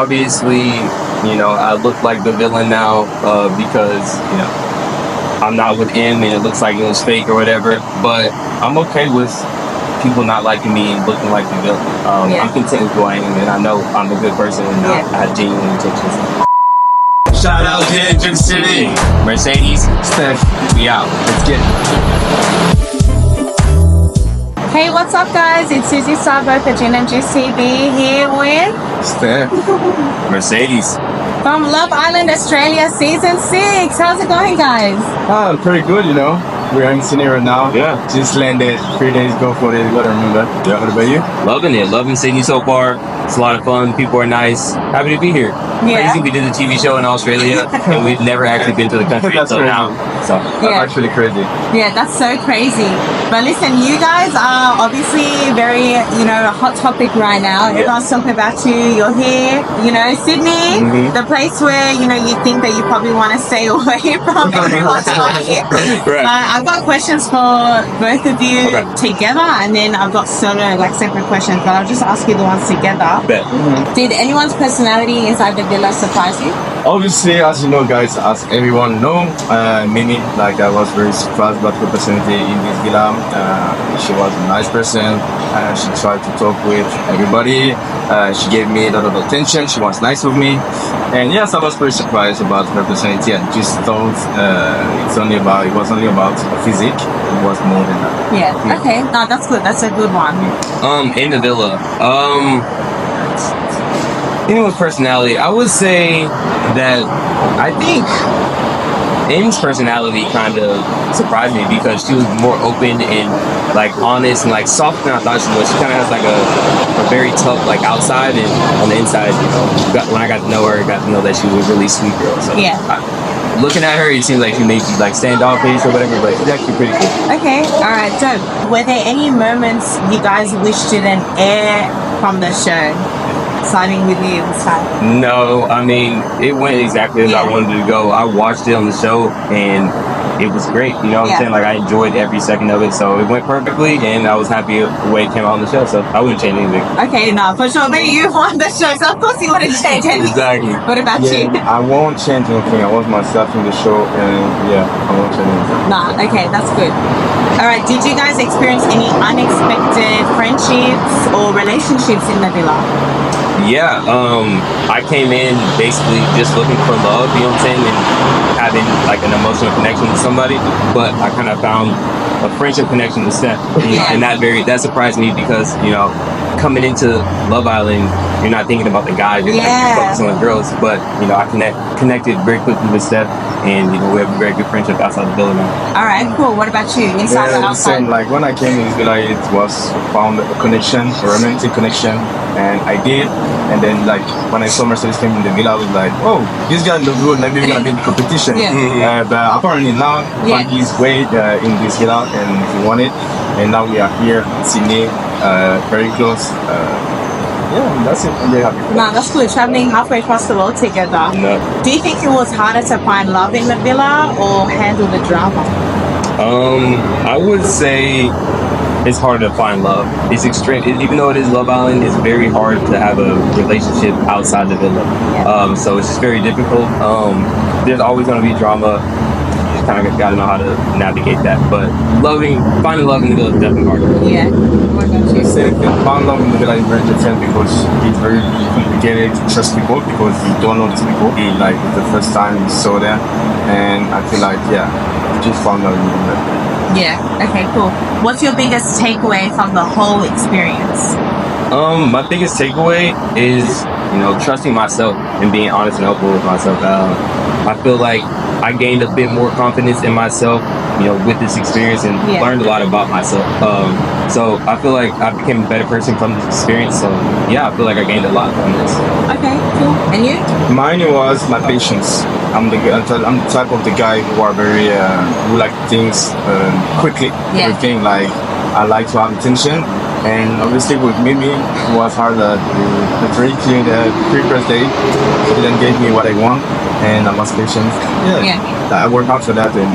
obviously, I look like the villain now because, I'm not with him and it looks like it was fake or whatever. But I'm okay with people not liking me and looking like the villain. I'm content with who I am, and I know I'm a good person and I have genuine intentions. Shout out ginandjuicetv. Mercedes, Steph, we out. Let's get it. Hey, what's up, guys? It's Susie Sabo for ginandjuicetv here with Steph, Mercedes. from Love Island, Australia, season 6. How's it going, guys? Pretty good, We're in Sydney right now. Yeah. Just landed 3 days ago, 4 days ago, I remember. Yeah, what about you? Loving it. Loving Sydney so far. It's a lot of fun. People are nice. Happy to be here. Yeah. Crazy. We did a TV show in Australia and we've never actually been to the country That's until crazy. now. So That's actually crazy. Yeah, that's so crazy. But listen, you guys are obviously very, a hot topic right now. Everyone's talking about you. You're here, Sydney, the place where, you think that you probably want to stay away from everyone's here. Right. I've got questions for both of you together, and then I've got solo, separate questions, but I'll just ask you the ones together. Bet. Did anyone's personality inside the villa surprise you? Obviously, as you know, guys, as everyone know, Mimi, I was very surprised about her personality in this villa. She was a nice person. She tried to talk with everybody. She gave me a lot of attention. She was nice with me. And yes, I was very surprised about her personality. I just thought it was only about physique. It was more than that. Yeah. Okay. No, that's good. That's a good one. In the villa. Anyone's personality, I would say that I think Amy's personality kind of surprised me because she was more open and honest and soft than I thought she was. She kind of has a very tough outside, and on the inside, when I got to know her, I got to know that she was a really sweet girl. So looking at her, it seems like she made you standoffish or whatever, but she's actually pretty cool. Okay, all right. So, were there any moments you guys wished didn't air from the show? Starting with you this time. No, I mean, it went exactly as I wanted it to go. I watched it on the show and it was great. You know what I'm saying? I enjoyed every second of it, so it went perfectly and I was happy the way it came out on the show, so I wouldn't change anything. Okay, no, for sure. But you won the show, so of course you wouldn't change anything. Exactly. What about you? I won't change anything. I was myself in the show, and I won't change anything. Nah, okay, that's good. All right, did you guys experience any unexpected friendships or relationships in the villa? Yeah, I came in basically just looking for love, you know what I'm saying, and having an emotional connection with somebody, but I kind of found a friendship connection with Steph, and that surprised me because, coming into Love Island, you're not thinking about the guys, you're focusing on the girls, but, I connected very quickly with Steph, and, we have a very good friendship outside the villa now. All right, cool. What about you, inside or outside? Same. When I came in this villa, it was found a connection, a romantic connection, and I did. And then, when I saw Mercedes came in the villa, I was like, oh, this guy looks good, maybe we're going to be in the competition. But apparently now, found his way in this villa, and he won it. And now we are here in Sydney, very close. That's it. I'm very happy. No, that's good. Traveling halfway across the world together. No. Do you think it was harder to find love in the villa or handle the drama? I would say it's harder to find love. It's extreme. Even though it is Love Island, it's very hard to have a relationship outside the villa. So it's just very difficult. There's always going to be drama. You just kind of got to know how to navigate that. But finding love in the villa is definitely harder. Yeah. What about you? Finding love in the villa is very different because it's very complicated to trust people because you don't know these people. It's the first time you saw them, and I feel just found love in the villa. Yeah. Okay, cool. What's your biggest takeaway from the whole experience? My biggest takeaway is, trusting myself and being honest and open with myself. I feel like I gained a bit more confidence in myself, with this experience and learned a lot about myself. So I feel like I became a better person from this experience. So I feel like I gained a lot from this. Okay, cool. And you? Mine was my patience. I'm the type of the guy who are very who like things quickly. Everything I like to have attention, and obviously with Mimi it was hard. The pre-first date, she didn't give me what I want, and I was patient. I worked hard for that. And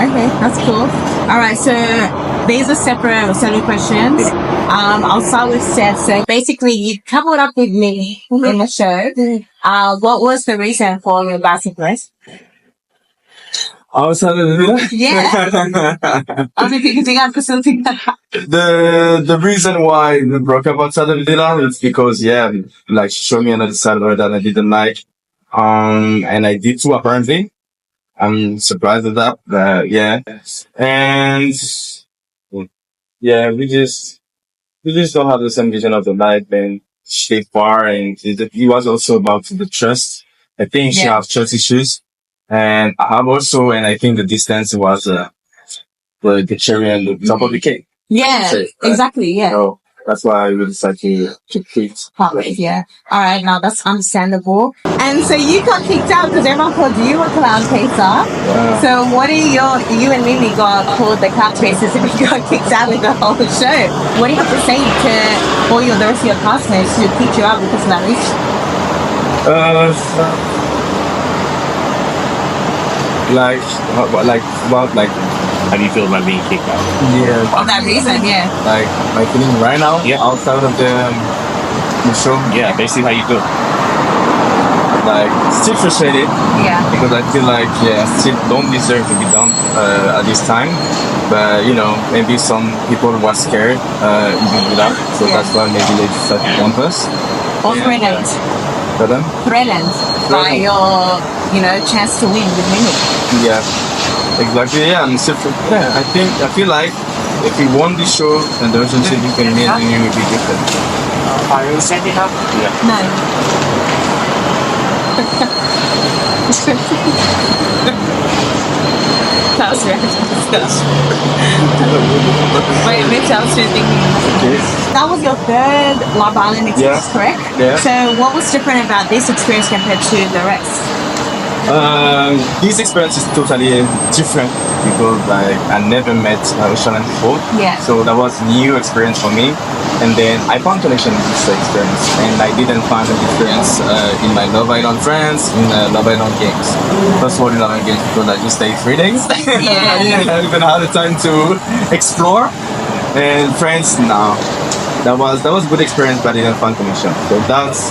okay, that's cool. All right, so these are separate solo questions. I'll start with Steph. So basically, you coupled up with me in the show. What was the reason for your bicyclist? Outside of the Yeah. Obviously, because you got something that the reason why we broke up outside of the villa is because like she showed me another side of her that I didn't like. And I did too apparently. I'm surprised at that. Yeah. And yeah, we just don't have the same vision of the life and stay far and it was also about the trust. I think she Yeah. has trust issues. And I have also, and I think the distance was the cherry on the top of the cake. Yeah, Right. exactly. Yeah. So that's why we decided to quit. Partly, yeah. All right, now that's understandable. And so you got kicked out because everyone called you a clown chaser. So what are you and Mimi got called the clown chasers and you got kicked out of the whole show? What do you have to say to all the rest of your classmates who kicked you out because of that reason? Like How do you feel about being kicked out? yeah, For that reason, yeah. like my feeling right now Yeah. outside of the show, Yeah, basically how you feel. like still frustrated Yeah. because I feel like I still don't deserve to be done at this time. But maybe some people were scared even with that, so Yeah. that's why maybe they decided to dump us. Or threatened. But then, Threatened by Threatened. your, chance to win with Mimi. yeah, exactly. Yeah, I'm still. Yeah, I feel like if we won this show, then the relationship between me and you would be different. Are you setting up? Yeah. No. That was random. Wait, maybe I was just thinking. That was your third Love Island experience, Yeah. correct? Yeah. So what was different about this experience compared to the rest? This experience is totally different because I never met Shannon before. Yeah. So that was new experience for me. And then I found connection in this experience. And I didn't find an experience in my Love Island friends, in Love Island games. First of all, in Love Island games because I just stayed 3 days. Yeah. I even had the time to explore. And friends, no. That was a good experience, but I didn't find connection. So that's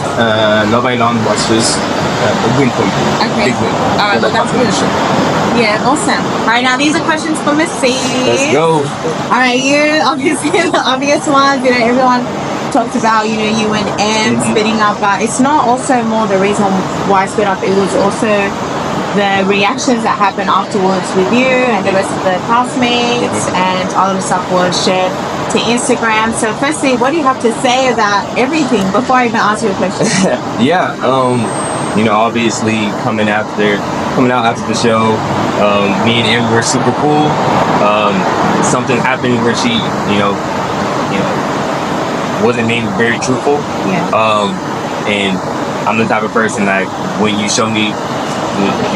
Love Island was just a win for me. Okay. Big win. All right, So well, that's found good. connection. Yeah, awesome. All right, now these are questions for Missy. Let's go. All right, you obviously the obvious ones. Everyone talked about you and M splitting up, but it's not also more the reason why I split up. It was also the reactions that happened afterwards with you and the rest of the classmates, and all of the stuff was shared to Instagram. So, firstly, what do you have to say about everything before I even answer your question? Yeah. Obviously coming out after the show, me and Em were super cool. Something happened where she, wasn't being very truthful. Yeah. And I'm the type of person that when you show me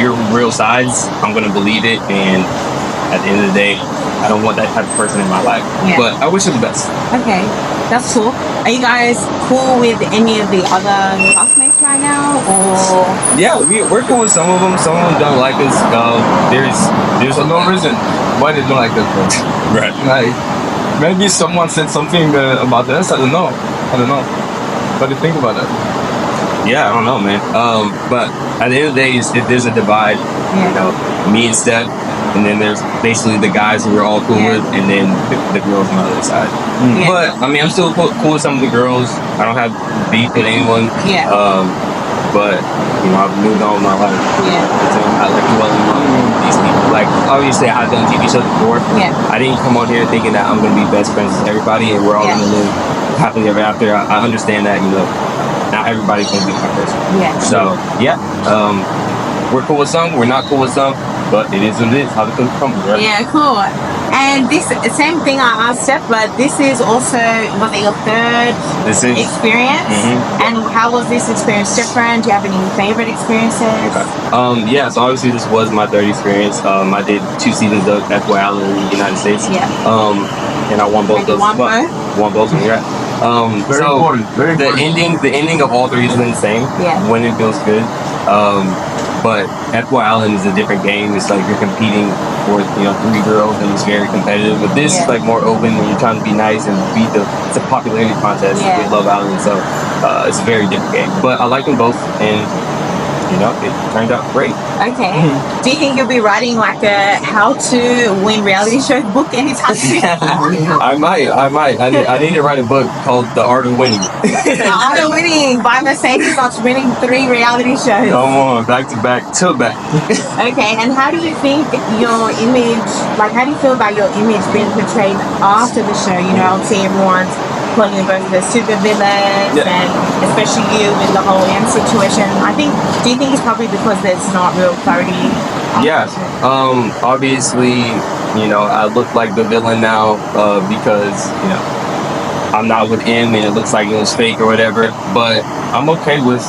your real sides, I'm gonna believe it. And at the end of the day, I don't want that type of person in my life. Yeah. But I wish her the best. Okay, that's cool. Are you guys cool with any of the other classmates right now, or? Yeah, we're cool with some of them. Some of them don't like us. There's No reason why they don't like us. right. Like maybe someone said something about us. I don't know. What do you think about that? Yeah, I don't know, man. But at the end of the day, there's a divide. Me and Steph, and then there's basically the guys who we're all cool with, and then the girls on the other side. Yeah. But I mean, I'm still cool with some of the girls. I don't have beef with anyone. Yeah. But I've moved on with my life. Yeah. So I'm not like dwelling on these people. Like obviously, I have done TV shows before. Yeah. I didn't come on here thinking that I'm gonna be best friends with everybody, and we're all gonna live happily ever after. I understand that not everybody's gonna be my person. Yeah. So we're cool with some, we're not cool with some, but it is what it is. How the cookie crumbles, right? Yeah, cool. And this same thing I asked Steph, but this is also was it your third This is experience? And how was this experience different? Do you have any favorite experiences? yeah. So obviously this was my third experience. I did 2 seasons of FY Island in the United States. Yeah. And I won both And you those. won both? Won both of them. Yeah. Very so important. Very the important. ending of all 3 has been the same. Yeah. Winning feels good. But FY Island is a different game. It's like you're competing for, you know, 3 girls, and it's very competitive. But this is like more open, and you're trying to be nice and beat it's a popularity contest with Love Island, so it's a very different game. But I like them both, and you know, it turned out great. Okay. Do you think you'll be writing like a how to win reality show book anytime soon? I might. I need to write a book called The Art of Winning. The Art of Winning by Mercedes after winning 3 reality shows. Come on, back to back to back. Okay, and how do you think your image, like how do you feel about your image being portrayed after the show? You know, obviously everyone's calling you both the super villains, and especially you with the whole M situation. Do you think it's probably because there's not real clarity? Yeah. Obviously, you know, I look like the villain now because, you know, I'm not with him and it looks like it was fake or whatever. But I'm okay with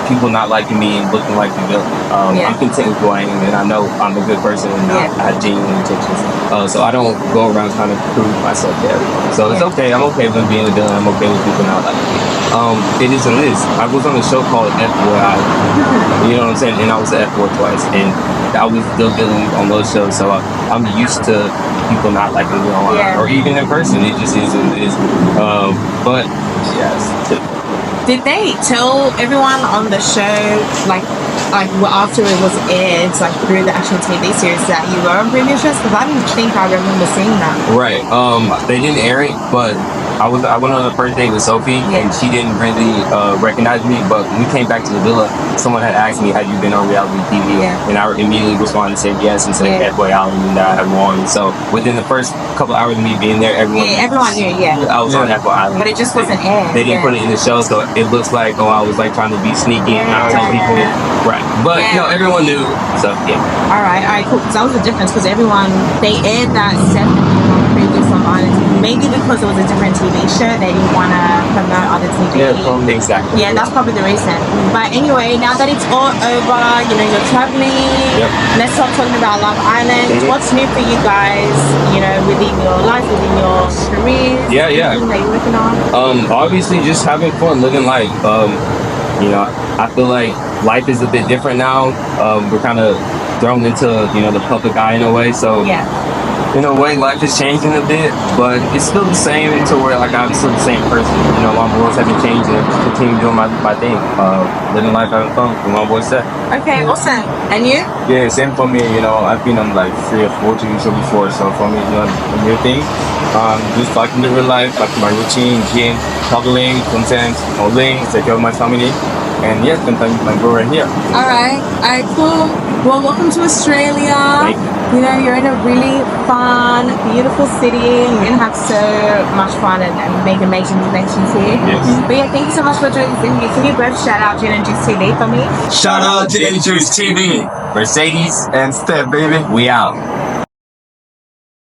people not liking me and looking like the villain. I'm content with who I am, and I know I'm a good person and I have genuine intentions. So I don't go around trying to prove myself to everyone. So it's okay. I'm okay with being a villain. I'm okay with people not liking me. It is what it is. I was on a show called F-Boy Island. You know what I'm saying? And I was the F-Boy twice, and I was the villain on those shows. So I'm used to people not liking me online or even in person. It just is what it is. But yes. Did they tell everyone on the show, like after it was aired, like through the actual TV series, that you were on previous shows? Because I didn't think I remember seeing that. Right. They didn't air it, but I went on the first date with Sophie, and she didn't really recognize me. But when we came back to the villa, someone had asked me, "Had you been on reality TV?" And I immediately responded and said yes, and said F-Boy Island, and that I won. So within the first couple hours of me being there, everyone knew. I was on F-Boy Island, but it just wasn't aired. They didn't put it in the show, so it looks like I was like trying to be sneaky and not tell people. Right. But no, everyone knew. So All right, cool. So that was the difference, because they aired that separately on previous online. Maybe because it was a different TV show, they didn't want to promote other TV. Exactly. Yeah, that's probably the reason. But anyway, now that it's all over, you know, you're traveling. Let's start talking about Love Island. What's new for you guys? You know, within your life, within your careers. Anything that you're working on? Obviously, just having fun, living life. You know, I feel like life is a bit different now. We're kind of thrown into, you know, the public eye in a way. So in a way, life is changing a bit, but it's still the same to where like I'm still the same person. You know, my boys haven't changed and continue doing my thing. Living life, having fun, with my boys said. Okay, awesome. And you? Yeah, same for me. You know, I've been on like 3 or 4 TV shows before, so for me it's not a new thing. Just back in the real life, back to my routine, gym, traveling, content, modeling, take care of my family. And yes, spend time with my bro right here. All right, cool. Well, welcome to Australia. Thank you. You know, you're in a really fun, beautiful city. You're going to have so much fun and make amazing connections here. But yeah, thank you so much for joining us. Can you both shout out ginandjuicetv for me? Shout out to ginandjuicetv. Mercedes and Steph, baby. We out.